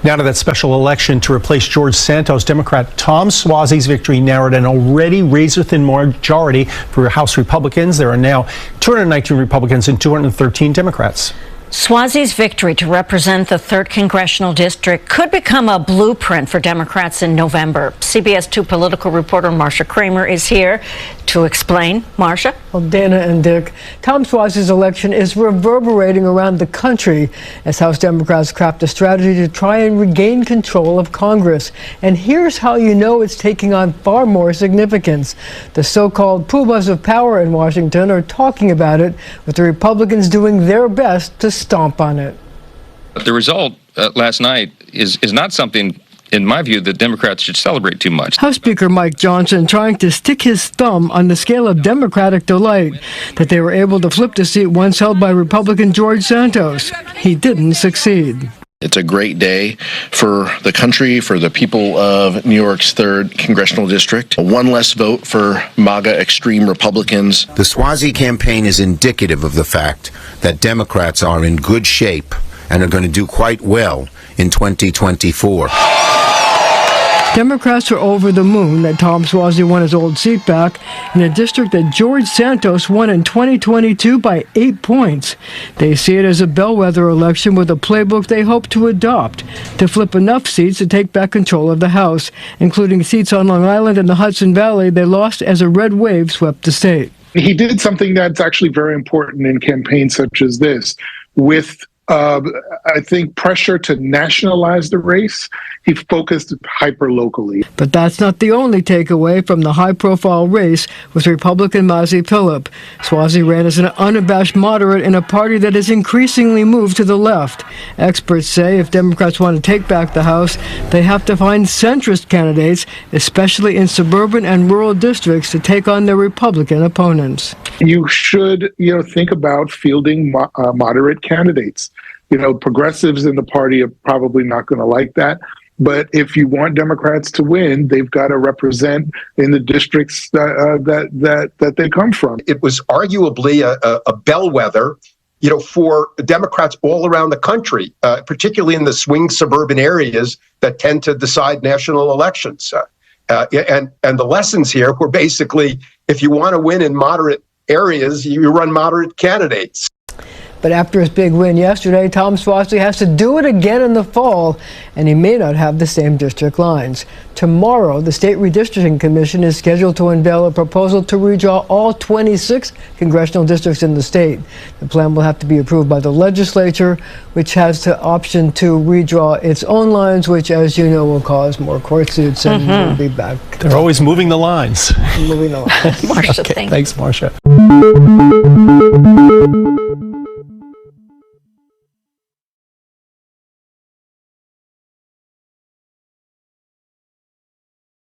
Now to that special election to replace George Santos, Democrat Tom Suozzi's victory narrowed an already razor-thin majority for House Republicans. There are now 219 Republicans and 213 Democrats. Suozzi's victory to represent the 3rd Congressional District could become a blueprint for Democrats in November. CBS 2 political reporter Marcia Kramer is here to explain. Marcia? Well, Dana and Dick, Tom Suozzi's election is reverberating around the country as House Democrats craft a strategy to try and regain control of Congress. And here's how you know it's taking on far more significance. The so-called poobahs of power in Washington are talking about it, with the Republicans doing their best to stomp on it. The result last night is not something, in my view, that Democrats should celebrate too much. House Speaker Mike Johnson trying to stick his thumb on the scale of Democratic delight that they were able to flip the seat once held by Republican George Santos. He didn't succeed. It's a great day for the country, for the people of New York's 3rd Congressional District. One less vote for MAGA extreme Republicans. The Suozzi campaign is indicative of the fact that Democrats are in good shape and are going to do quite well in 2024. Democrats are over the moon that Tom Suozzi won his old seat back in a district that George Santos won in 2022 by 8 points. They see it as a bellwether election with a playbook they hope to adopt to flip enough seats to take back control of the House, including seats on Long Island and the Hudson Valley they lost as a red wave swept the state. He did something that's actually very important in campaigns such as this. With I think, pressure to nationalize the race, he focused hyper-locally. But that's not the only takeaway from the high-profile race with Republican Mazi Pilip. Suozzi ran as an unabashed moderate in a party that has increasingly moved to the left. Experts say if Democrats want to take back the House, they have to find centrist candidates, especially in suburban and rural districts, to take on their Republican opponents. You should, think about fielding moderate candidates. Progressives in the party are probably not going to like that. But if you want Democrats to win, they've got to represent in the districts that they come from. It was arguably a bellwether, for Democrats all around the country, particularly in the swing suburban areas that tend to decide national elections. And the lessons here were basically, if you want to win in moderate areas, you run moderate candidates. But after his big win yesterday, Tom Suozzi has to do it again in the fall, and he may not have the same district lines. Tomorrow, the State Redistricting Commission is scheduled to unveil a proposal to redraw all 26 congressional districts in the state. The plan will have to be approved by the legislature, which has the option to redraw its own lines, which, as you know, will cause more court suits, and we'll be back. They're always moving the lines. Moving on. Marcia, okay, thanks, Marcia.